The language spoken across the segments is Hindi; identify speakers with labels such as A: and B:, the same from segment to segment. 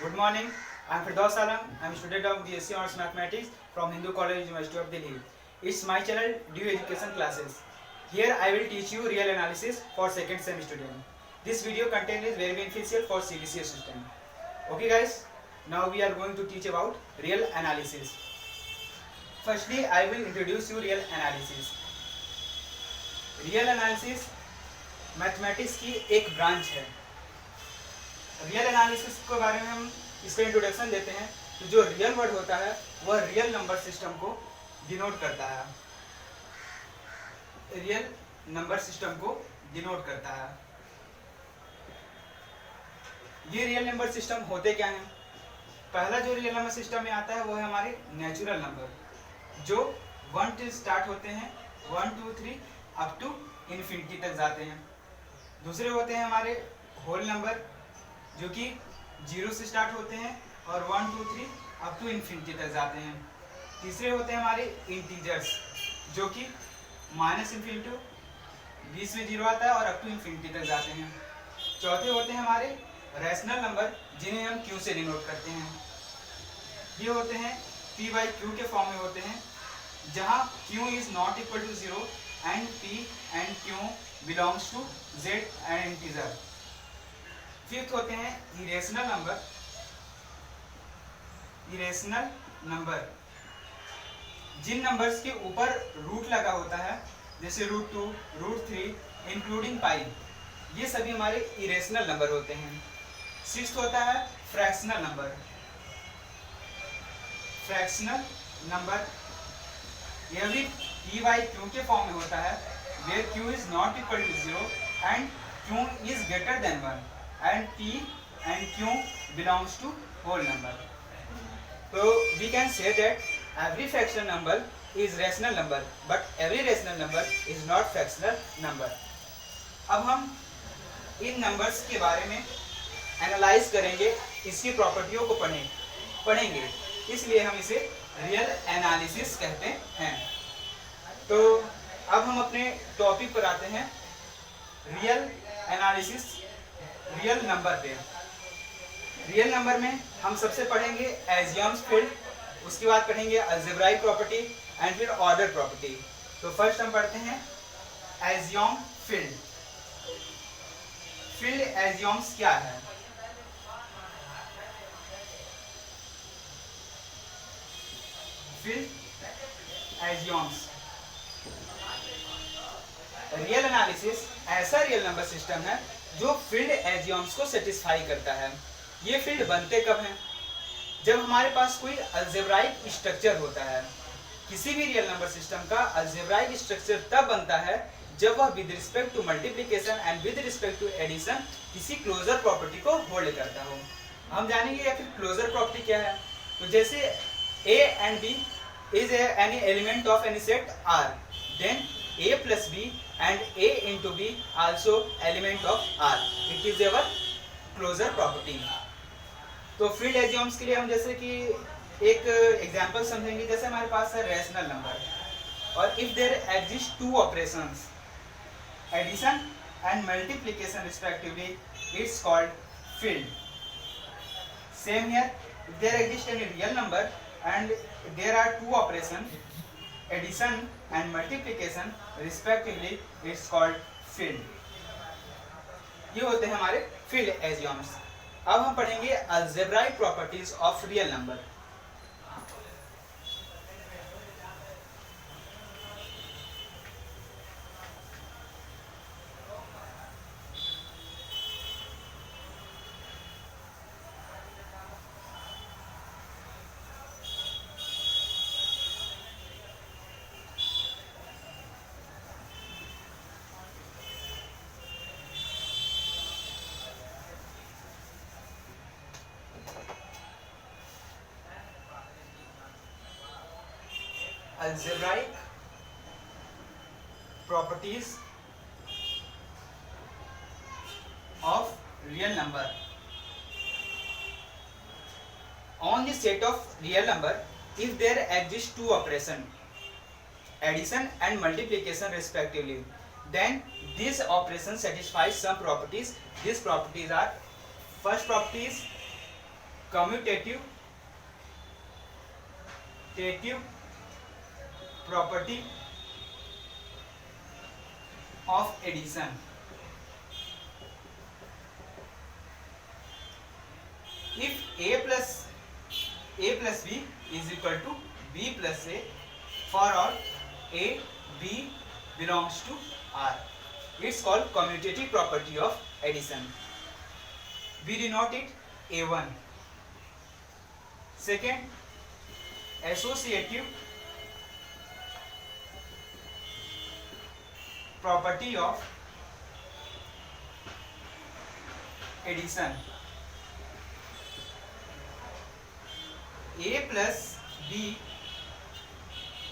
A: Good morning. I am Firdaus Alam. I am a student of BSc Honors Mathematics from Hindu College, University of Delhi. It's my channel, Due Education Classes. Here I will teach you real analysis for second sem student. This video content is very beneficial for CBCS student. Okay guys, now we are going to teach about real analysis. Firstly, I will introduce you real analysis. Real analysis mathematics की एक ब्रांच है. रियल एनालिसिस के बारे में हम इसका इंट्रोडक्शन देते हैं. तो जो रियल वर्ड होता है वह रियल नंबर सिस्टम को डिनोट करता है. रियल नंबर सिस्टम को डिनोट करता है. ये रियल नंबर सिस्टम होते क्या हैं? पहला जो रियल नंबर सिस्टम में आता है वो है हमारे नेचुरल नंबर जो 1 से स्टार्ट होते हैं, 1 2 3 अप टू इन्फिनिटी तक जाते हैं. दूसरे होते हैं हमारे होल नंबर जो कि 0 से स्टार्ट होते हैं और 1 2 3 अप टू इन्फिनिटी तक जाते हैं. तीसरे होते हैं हमारे इंटीजर्स जो कि -∞, बीच में 0 आता है और अप टू इन्फिनिटी तक जाते हैं. चौथे होते हैं हमारे रैशनल नंबर जिन्हें हम क्यू से डिनोट करते हैं. ये होते हैं p/q के फॉर्म में होते हैं जहाँ q is not equal to 0 and p and q belongs to z and integer. Fifth होते हैं इरेशनल नंबर. इरेशनल नंबर जिन नंबर्स के ऊपर रूट लगा होता है जैसे √2, √3 इंक्लूडिंग पाई, ये सभी हमारे इरेशनल नंबर होते हैं. सिक्स्थ होता है फ्रैक्शनल नंबर. फ्रैक्शनल नंबर यह भी p/q के फॉर्म में होता है where q is not equal to 0 and q is greater than 1 and p and q belongs to whole number. So we can say that every fractional number is rational number but every rational number is not fractional number. अब हम इन नंबर्स के बारे में एनालाइज करेंगे, इसकी प्रॉपर्टियों को पढ़ेंगे, इसलिए हम इसे रियल एनालिसिस कहते हैं. तो अब हम अपने टॉपिक पर आते हैं. रियल एनालिसिस रियल नंबर पे. रियल नंबर में हम सबसे पढ़ेंगे एजियम्स फील्ड, उसके बाद पढ़ेंगे अलजेब्राइक प्रॉपर्टी एंड फिर ऑर्डर प्रॉपर्टी. तो फर्स्ट हम पढ़ते हैं एजियम फील्ड. फील्ड एजियम्स क्या है? फील्ड एजियम्स. रियल एनालिसिस ऐसा रियल नंबर सिस्टम है जो फील्ड एजियम्स को सेटिस्फाई करता है. ये फील्ड बनते कब हैं? जब हमारे पास कोई अलजेब्राइक स्ट्रक्चर होता है. किसी भी रियल नंबर सिस्टम का अलजेब्राइक स्ट्रक्चर तब बनता है जब वह with respect to multiplication and with respect to addition किसी क्लोजर प्रॉपर्टी को होल्ड करता हो. हम जानेंगे या फिर क्लोजर प्रॉपर्टी क्या है. तो जैसे a and b is any element of any set R, then a plus b and a into b also element of R. It is our closure property. तो फील्ड एजियम्स के लिए हम जैसे कि एक एग्जांपल समझेंगे. जैसे हमारे पास है रैशनल नंबर और if there exist two operations addition and multiplication respectively, it's called field. Same here, if there exist any real number and there are two operations addition and multiplication respectively, it's called field. ये होते हैं हमारे field axioms. अब हम पढ़ेंगे algebraic properties of real number. Algebraic properties of real number. On the set of real number, if there exist two operation addition and multiplication respectively, then this operation satisfies some properties. These properties are, first property is commutative property of addition. If a plus b is equal to b plus a for all a b belongs to R, it's called commutative property of addition. We denote it A1. Second, associative property of addition. A plus b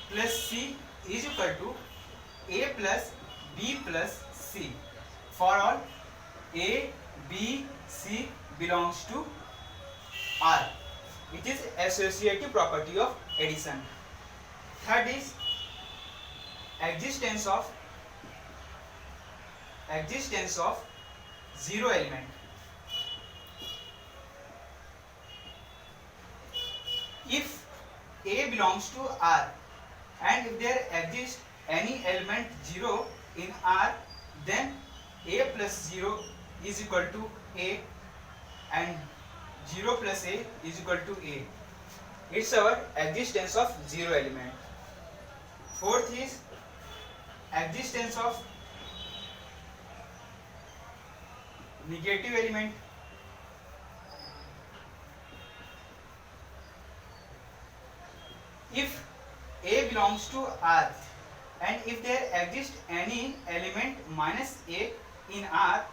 A: plus c is equal to a plus b plus c for all a b c belongs to R. It is associative property of addition. Third is existence of zero element. If a belongs to R and if there exists any element 0 in R, then a plus 0 is equal to a and 0 plus a is equal to a. It's our existence of zero element. Fourth is existence of negative element. If a belongs to R and if there exists any element minus a in R,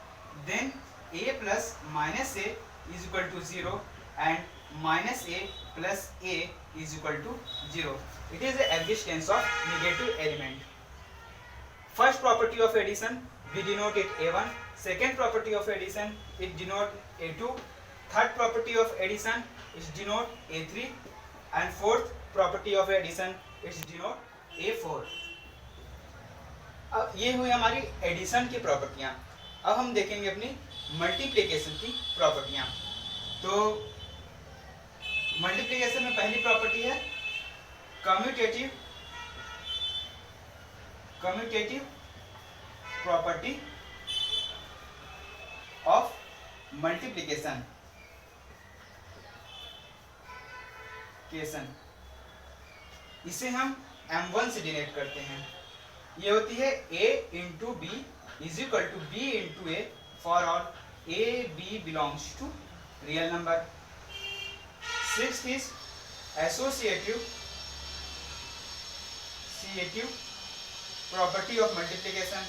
A: then a plus minus a is equal to 0 and minus a plus a is equal to 0. It is the existence of negative element. First property of addition, we denote it A1. Second property of addition, it denote A2. Third property of addition is denote A3 and fourth property of addition is denote A4. अब ये हुई हमारी एडिशन की प्रॉपर्टियां. अब हम देखेंगे अपनी मल्टीप्लिकेशन की प्रॉपर्टियां. तो मल्टीप्लिकेशन में पहली प्रॉपर्टी है कम्यूटेटिव प्रॉपर्टी ऑफ मल्टीप्लिकेशन. इसे हम m1 से डिनोट करते हैं. ये होती है a into b is equal to b into a for all a b belongs to real number. Sixth is associative property of multiplication.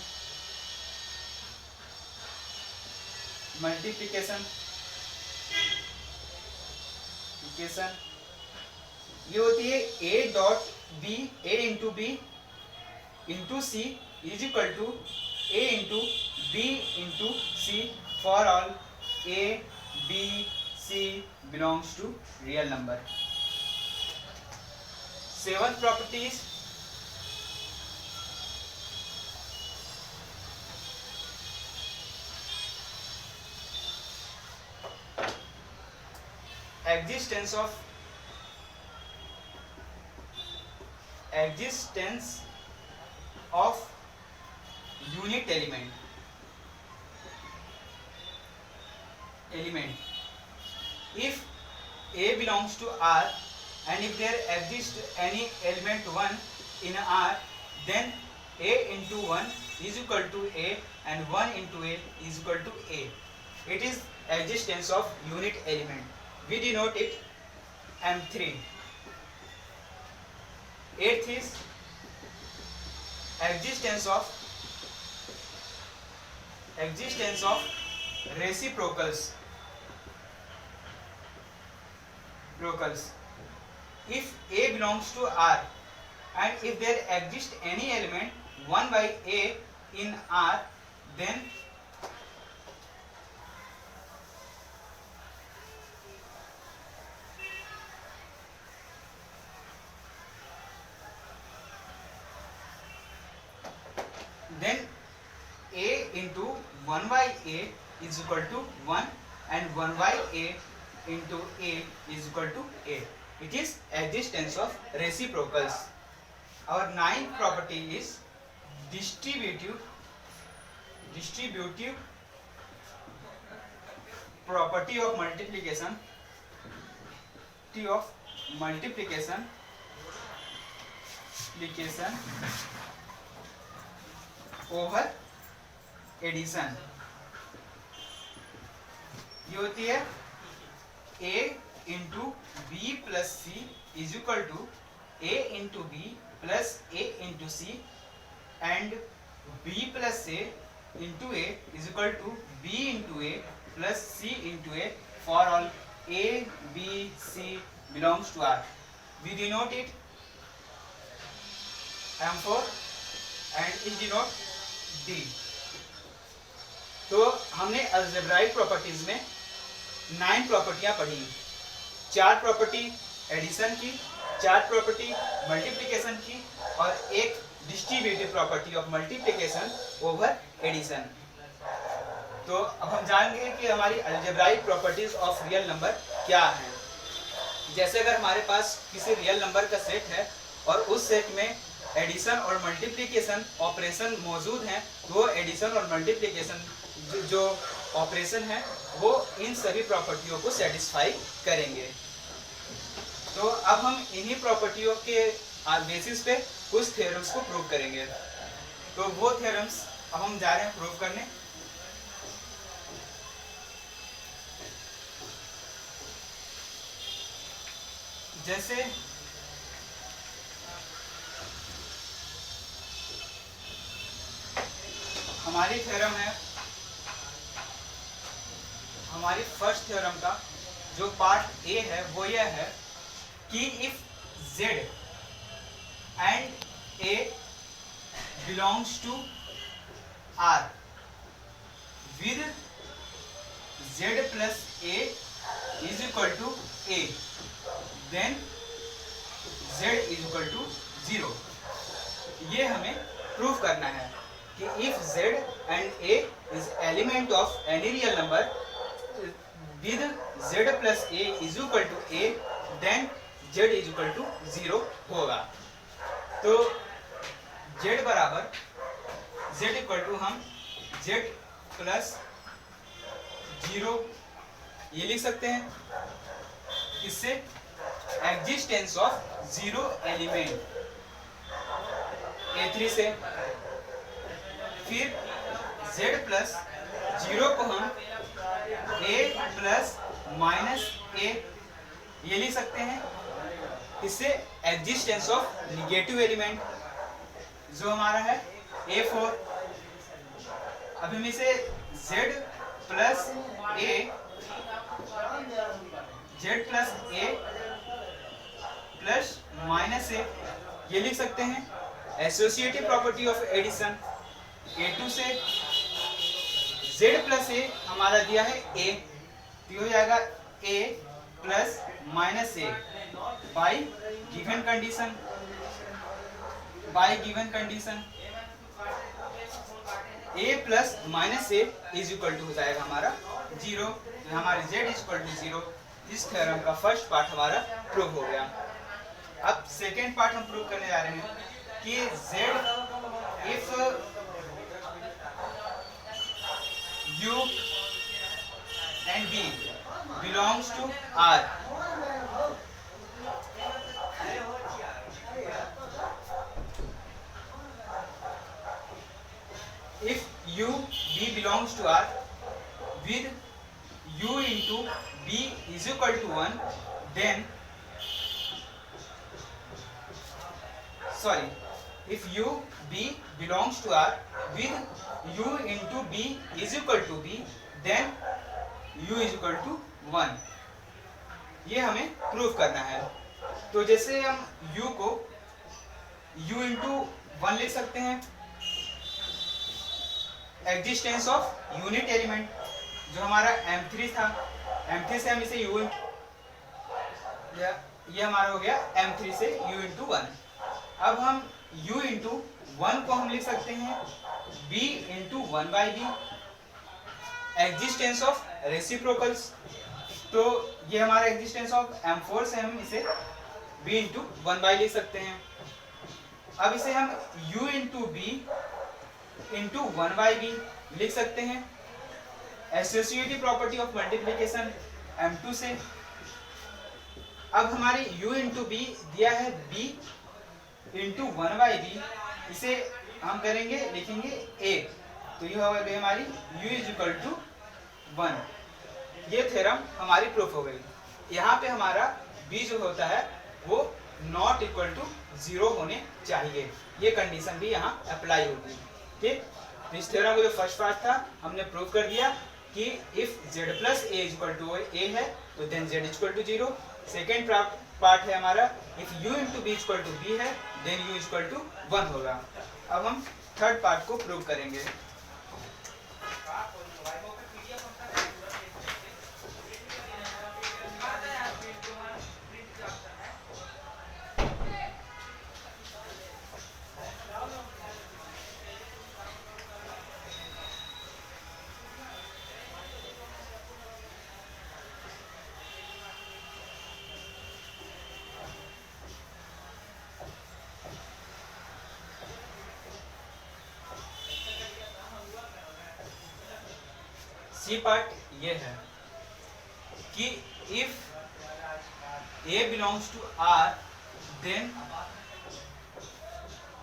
A: ये होती है a dot b a into b into c is equal to a into b into c for all a b c belongs to real number. Seventh property is existence of unit element. If a belongs to R and if there exists any element 1 in R, then a into 1 is equal to a and 1 into a is equal to a. It is existence of unit element. We denote it M3. Eighth is existence of reciprocals. If a belongs to R and if there exists any element 1 by a in R, then a into 1 by a is equal to 1 and 1 by a into A is equal to A. It is existence of reciprocals. Our ninth property is distributive property of multiplication over addition. ये होती है a into b plus c is equal to a into b plus a into c and b plus a into a is equal to b into a plus c into a for all a b c belongs to R. We denote it M4 and it denote D. तो हमने अलजेब्राइक प्रॉपर्टीज में 9 प्रॉपर्टियां पढ़ी। 4 प्रॉपर्टी एडिशन की, 4 प्रॉपर्टी मल्टीप्लिकेशन की और एक distributive property of multiplication over addition. तो अब हम जानेंगे कि हमारी algebraic properties of real number क्या हैं। जैसे अगर हमारे पास किसी रियल नंबर का सेट है और उस सेट में एडिशन और मल्टीप्लिकेशन ऑपरेशन मौजूद हैं, तो वो एडिशन और मल्टीप्लिकेशन जो ऑपरेशन है वो इन सभी प्रॉपर्टियों को सेटिस्फाई करेंगे। तो अब हम इन्हीं प्रॉपर्टियों के बेसिस पे कुछ थ्योरम्स को प्रूव करेंगे। तो वो थ्योरम्स अब हम जा रहे हैं प्रूव करने। जैसे हमारी थ्योरम है, हमारी फर्स्ट थ्योरम का जो पार्ट ए है वो यह है कि if z and a belongs to R with z plus a is equal to a, then z is equal to 0। ये हमें प्रूफ करना है कि if z and a is element of any real number with z plus a is equal to a, then z is equal to 0 होगा। तो z बराबर z इक्वल टू हम z प्लस 0 ये लिख सकते हैं। इससे एग्जिस्टेंस ऑफ 0 एलिमेंट A3 से, फिर z प्लस 0 को हम a प्लस माइनस a ये लिख सकते हैं। इससे एग्जिस्टेंस ऑफ निगेटिव एलिमेंट जो हमारा है A4। अब हम इसे z plus a plus minus a ये लिख सकते हैं। Associative property of addition A2 से z प्लस a हमारा दिया है a, तो हो जाएगा a plus minus a by given condition a plus minus a is equal to हो जाएगा हमारा 0। हमारे z इज इक्वल टू 0। इस थ्योरम का फर्स्ट पार्ट हमारा प्रूव हो गया। अब सेकेंड पार्ट हम प्रूव करने जा रहे हैं कि z if u and b belongs to R, if u b belongs to R with u into b is equal to 1, then if u b belongs to R with u into b is equal to b, then u is equal to 1। ये हमें प्रूव करना है। तो जैसे हम u को u into 1 लिख सकते हैं, एग्जिस्टेंस ऑफ यूनिट एलिमेंट जो हमारा M3 था, M3 से हम इसे u ये हमारा हो गया M3 से u into 1। अब हम u into 1 को हम लिख सकते हैं b into 1 by b, existence of reciprocals तो ये हमारा एग्जिस्टेंस ऑफ M4 से हम इसे b इंटू 1/, लिख सकते हैं। अब इसे हम u into b into 1/b लिख सकते हैं। Associative property of multiplication M2 से। अब हमारी u इंटू b दिया है b इंटू 1/b, इसे हम करेंगे, लिखेंगे 1, तो ये हो गई हमारी u इज इक्वल टू 1। ये थ्योरम हमारी प्रूफ हो गई। यहाँ पे हमारा b जो होता है वो नॉट इक्वल टू 0 होने चाहिए, ये कंडीशन भी यहाँ अप्लाई होगी। ठीक, तो इस थ्योरम का जो फर्स्ट पार्ट था हमने प्रूव कर दिया कि if z plus a is equal to a है तो then z equal to 0। Second part है हमारा if u into b equal to b है देन u इक्वल टू 1 होगा। अब हम थर्ड पार्ट को प्रूव करेंगे। सी पार्ट ये है कि if a belongs to R then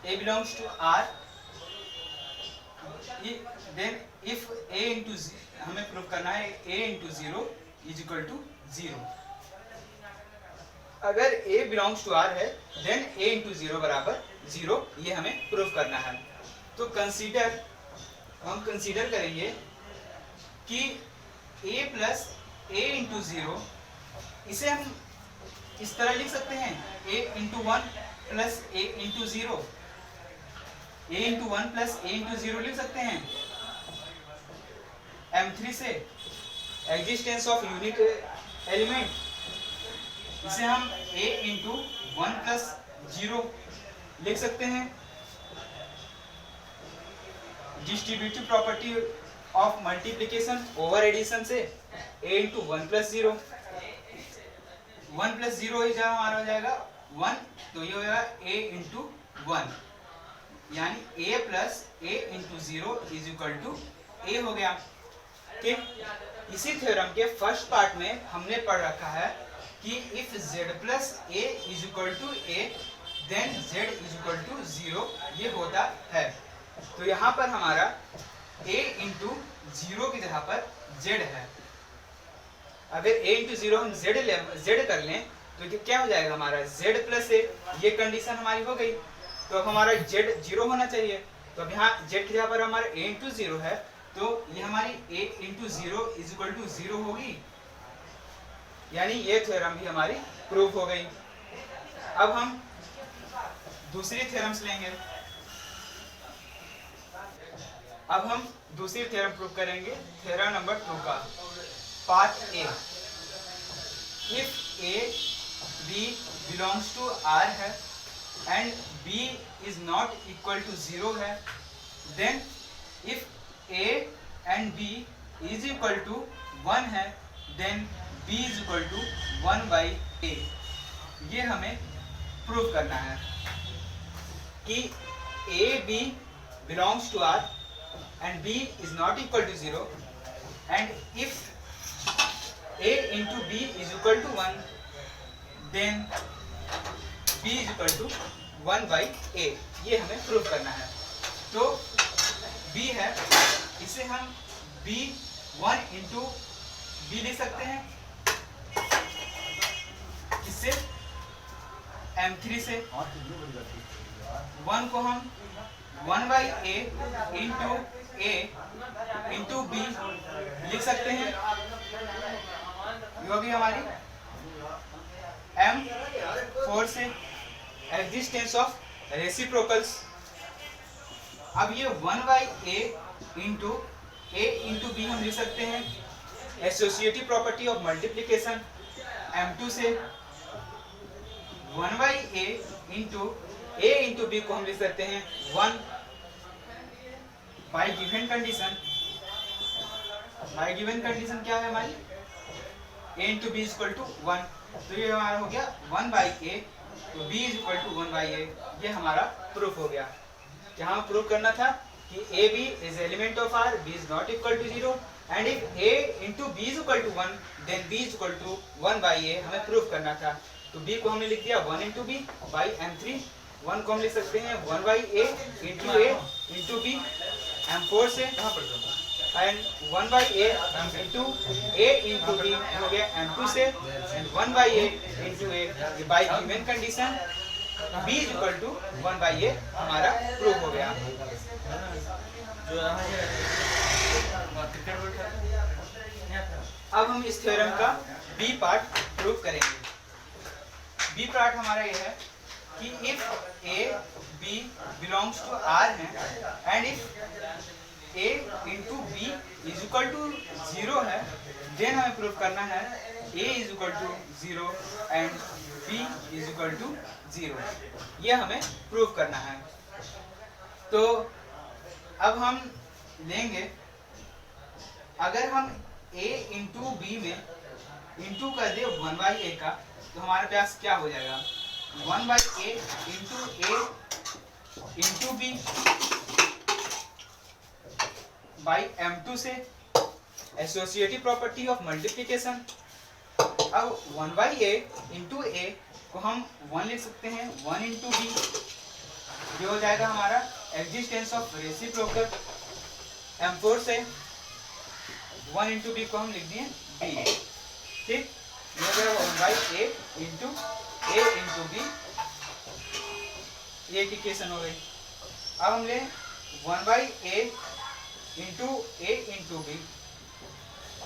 A: a belongs to R then if a into हमें प्रूव करना है a into 0 is equal to 0। अगर a belongs to R है then a into 0 बराबर 0, ये हमें प्रूव करना है। तो हम कंसीडर करेंगे कि a प्लस a इंटू 0, इसे हम इस तरह लिख सकते हैं a into 1 plus a into 0, a into 1 plus a into 0 लिख सकते हैं। M3 से एग्जिस्टेंस ऑफ यूनिट एलिमेंट, इसे हम a इंटू 1 प्लस 0 लिख सकते हैं। Distributive property of multiplication over addition से a इंटू 1 प्लस 0, 1 प्लस 0 ही जहाँ हमारा हो जाएगा 1, तो ये हो जाएगा a इंटू 1, यानी a plus a into 0 is equal to a हो गया। ठीक, इसी थ्योरम के फर्स्ट पार्ट में हमने पढ़ रखा है कि if z plus a is equal to a then z is equal to 0, ये होता है। तो यहाँ पर हमारा a इंटू 0 की जगह पर z है। अगर a इंटू 0 हम z कर लें तो क्या हो जाएगा हमारा z प्लस a, ये कंडीशन हमारी हो गई। तो अब हमारा z 0 होना चाहिए, तो अब यहाँ z की जगह पर हमारा a इंटू 0 है, तो ये हमारी a into 0 is equal to 0 होगी, यानी ये थ्योरम भी हमारी प्रूव हो गई। अब हम दूसरी थ्योरम्स लेंगे। अब हम दूसरी थ्योरम प्रूव करेंगे, थ्योरम नंबर 2 का part A. If a b belongs to R है and b is not equal to 0 है, then if a and b is equal to 1 है, then b is equal to 1/a। ये हमें प्रूव करना है कि a b belongs to R and b is not equal to 0 and if a into b is equal to 1 then b is equal to 1/a, ये हमें प्रूव करना है। तो b है, इसे हम b 1 into b लिख सकते हैं, इससे M3 से 1 को हम 1/a into a into b लिख सकते हैं। ये भी हमारी M4 से एग्जिस्टेंस ऑफ रेसिप्रोकल्स। अब ये 1/a into a into b हम लिख सकते हैं associative property of multiplication M2 से 1/a into a into b को हम लिख सकते हैं 1 by given condition. By given condition क्या है हमारी a into b is equal to 1, तो ये हमारा हो गया 1 बाई ए, तो b is equal to 1 by a, ये हमारा प्रूफ हो गया। यहाँ प्रूफ करना था कि a b is element of R, b is not equal to 0 and if a into b is equal to 1 then b is equal to 1 by a, हमें प्रूफ करना था। तो b को हमने लिख दिया 1 इंटू बी बाई m3, 1 को हम लिख सकते हैं 1 by a into b m4 से, and 1 by a into b हो गया m2 से, and 1 by a into a by given condition b is equal to 1 by a हमारा प्रूफ हो गया। अब हम इस थ्योरम का बी पार्ट प्रूफ करेंगे। बी पार्ट हमारा ये है कि if a b belongs to R है and if a into b is equal to 0 है, देन हमें प्रूफ करना है a is equal to 0 and b is equal to 0, ये हमें प्रूफ करना है। तो अब हम लेंगे, अगर हम a इंटू बी में इंटू कर दे 1 बाई ए का, तो हमारे पास क्या हो जाएगा 1 by a into b by m2 से, एसोसिएटिव प्रॉपर्टी ऑफ मल्टीप्लिकेशन। अब 1 बाई ए इंटू ए को हम 1 लिख सकते हैं 1 इंटू बी, ये हो जाएगा हमारा एग्जिस्टेंस ऑफ रेसिप्रोकल। m4 से 1 इंटू बी को हम लिख दिए बी, ठीक, ये हो जाएगा 1 बाई ए इंटू बी, ये इक्वेशन हो गई। अब हम ले 1 by a into b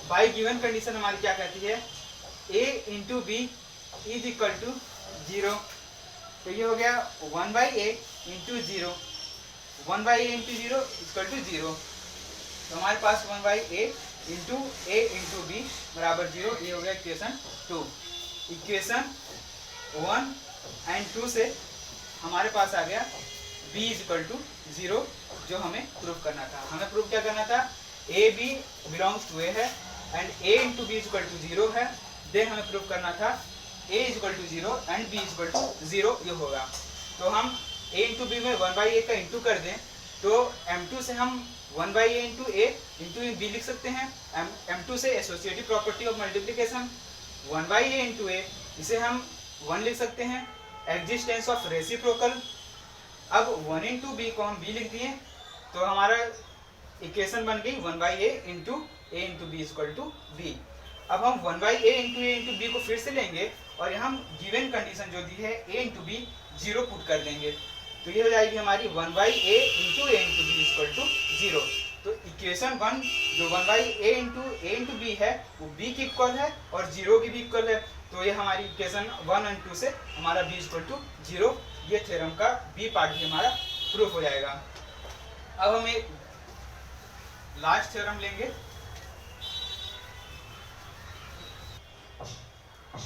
A: by given condition हमारी क्या कहती है a into b is equal to 0, तो ये हो गया 1 by a into 0, 1 by a into 0 equal to 0, तो हमारे पास 1 बाई ए इंटू बी बराबर 0, ये हो गया इक्वेशन 2। इक्वेशन 1 एंड 2 से हमारे पास आ गया b इज इक्वल टू 0, जो हमें प्रूफ करना था। हमें प्रूफ क्या करना था, a b belongs to a है and a into b is equal to 0 है, देन हमें प्रूफ करना था a is equal to 0 and b is equal to 0, ये होगा। तो हम a इंटू बी में 1 बाई ए का इंटू कर दें, तो m2 से हम 1 बाई ए इंटू बी लिख सकते हैं। m2 से associative property of multiplication 1 by a into a, इसे हम 1 लिख सकते हैं, एग्जिस्टेंस ऑफ रेसिप्रोकल। अब 1 इंटू बी को हम b लिख दिए, तो हमारा इक्वेशन बन गई 1 by a into b is equal to b. अब हम 1 बाई ए इंटू बी को फिर से लेंगे और यहाँ हम गिवन कंडीशन जो दी है a इंटू बी 0 पुट कर देंगे, तो ये हो जाएगी हमारी 1 by a into b is equal to 0। तो इक्वेशन 1 जो 1 बाई ए इंटू बी है वो b की इक्वल है और 0 की भी इक्वल है, तो ये हमारी इक्वेशन 1 एंड 2 से हमारा b इक्वल टू 0, ये थ्योरम का b पार्ट भी हमारा प्रूफ हो जाएगा। अब हम एक लास्ट थ्योरम लेंगे।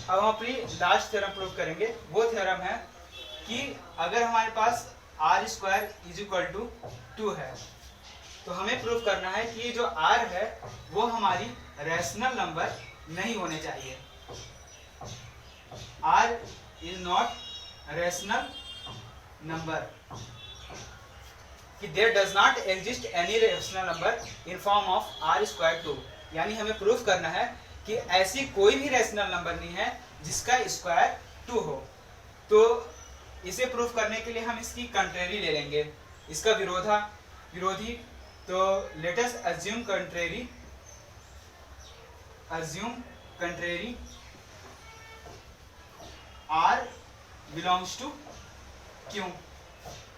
A: अब हम अपनी लास्ट थ्योरम प्रूफ करेंगे। वो थ्योरम है कि अगर हमारे पास r square is equal to 2 है, तो हमें प्रूफ करना है कि ये जो r है वो हमारी रैशनल नंबर नहीं होने चाहिए। r is not rational number, कि there does not exist any rational number in form of r square 2, यानी हमें प्रूफ करना है कि ऐसी कोई भी रैशनल नंबर नहीं है जिसका स्क्वायर 2 हो। तो इसे प्रूफ करने के लिए हम इसकी कंट्रेरी ले लेंगे, इसका विरोधी। तो let us assume contrary r belongs to q।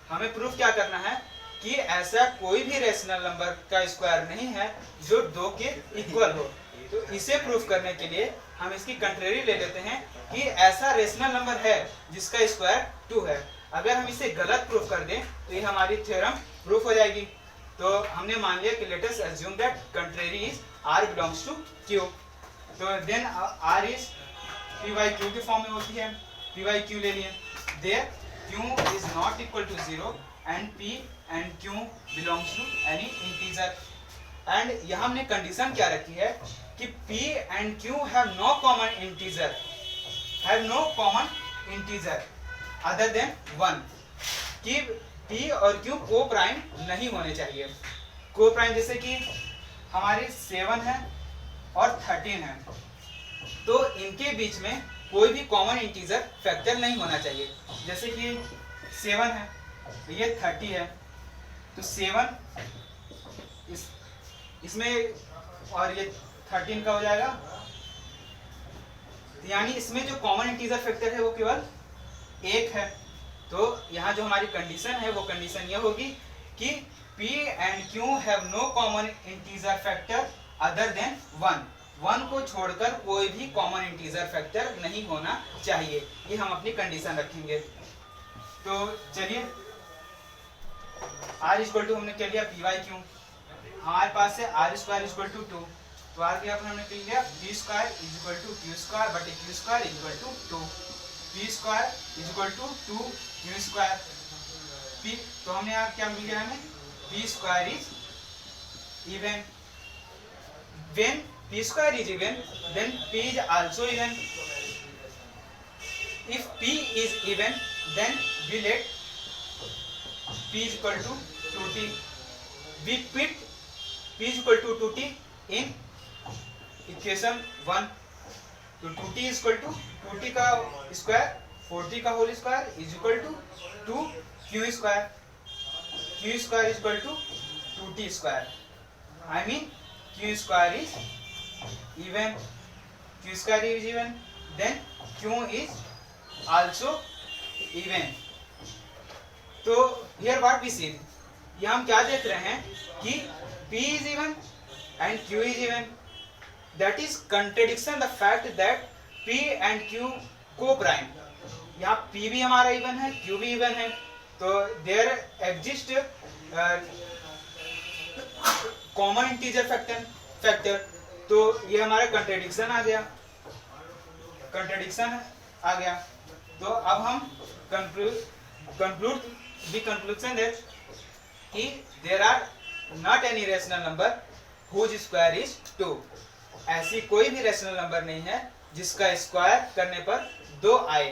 A: हमें प्रूफ क्या करना है कि ऐसा कोई भी रैशनल नंबर का स्क्वायर नहीं है जो 2 के इक्वल हो। तो इसे प्रूफ करने के लिए हम इसकी कंट्रेरी ले लेते हैं कि ऐसा रैशनल नंबर है जिसका स्क्वायर 2 है। अगर हम इसे गलत प्रूफ कर दें तो ये हमारी थ्योरम प्रूफ हो जाएगी। तो हमने मान लिया कि let us assume that contrary is r belongs to q। तो then r is p by q के फॉर्म में होती है, p बाई q ले लिए। There q is not equal to 0 and p and q belongs to any integer. And यहाँ हमने कंडीशन क्या रखी है कि P and Q have no common integer other than 1, कि P और Q को प्राइम नहीं होने चाहिए। को प्राइम जैसे कि हमारे 7 है और 13 है, तो इनके बीच में कोई भी कॉमन इंटीजर फैक्टर नहीं होना चाहिए। जैसे कि 7 है, ये 30 है, तो 7 इसमें और ये 13 का हो जाएगा, यानी इसमें जो कॉमन इंटीजर फैक्टर है वो केवल 1 है। तो यहाँ जो हमारी कंडीशन है वो कंडीशन ये होगी कि P and Q have no common integer factor other than 1 को छोड़कर कोई भी कॉमन इंटीजर फैक्टर नहीं होना चाहिए। ये हम अपनी कंडीशन रखेंगे। तो चलिए R इक्वल टू हमने कह लिया पी वाई क्यू, हमारे पास है R स्क्वायर इक्वल टू 2, तो R के हमने कह लिया P square is equal to Q square बटे Q square is equal to 2, P square is equal to 2 Q square P, तो हमने यहाँ क्या मिल गया हमें P square is even, when P square is even then P is also even, if P is even then we let P is equal to 2t, we put P is equal to 2t in equation 1, तो 2t is equal to 2t का स्क्वायर 4t का whole square is equal to 2 Q square, Q square is equal to 2t square, I mean Q square is even, Q square is even, then Q is also even। तो here what we see, ये हम क्या देख रहे हैं कि P is even and Q is even, that is contradiction the fact that P and Q co-prime, यहाँ P भी हमारा even है, Q भी even है, तो there exist common integer factor, तो ये हमारा कंट्रडिक्शन आ गया, तो अब हम कंक्लूड द कंक्लूजन दैट कि there are not any rational number whose square is 2, ऐसी कोई भी रैशनल नंबर नहीं है जिसका स्क्वायर करने पर 2 आए।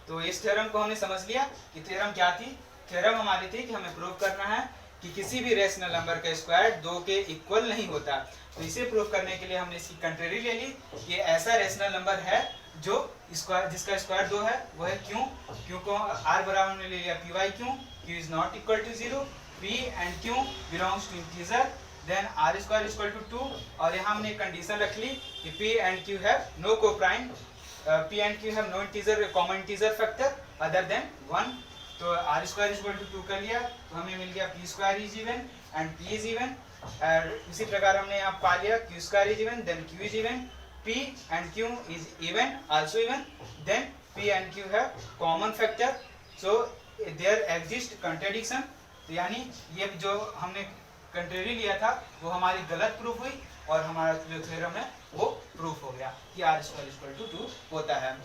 A: तो इस थ्योरम को हमने समझ लिया कि थ्योरम क्या थी, थ्योरम हमारी थी कि हमें प्रूव करना है कि किसी भी रैशनल नंबर का स्क्वायर 2 के इक्वल नहीं होता। तो इसे प्रूव करने के लिए हमने इसकी कंट्रेरी ले ली, ये ऐसा रैशनल नंबर है जो स्क्वायर जिसका स्क्वायर 2 है, वो है क्यू को r बराबर हमने ले लिया p by q is not equal to 0, p and q belongs to integer, then r square equal to 2, और यहाँ हमने कंडीशन रख ली कि p and q have no coprime, p and q have no integer common integer factor other than 1, तो r स्क्वायर इक्वल टू 2 कर लिया, तो हमें मिल गया p square is even and p is even, और इसी प्रकार हमने यहाँ पा लिया q square is even then q is even, p and q is even also even, then p and q have common factor, so there exist contradiction. तो यानी ये जो हमने कंट्रेरी लिया था वो हमारी गलत प्रूफ हुई और हमारा जो थ्योरम है वो प्रूफ हो गया कि r स्क्वायर इक्वल टू 2 होता है।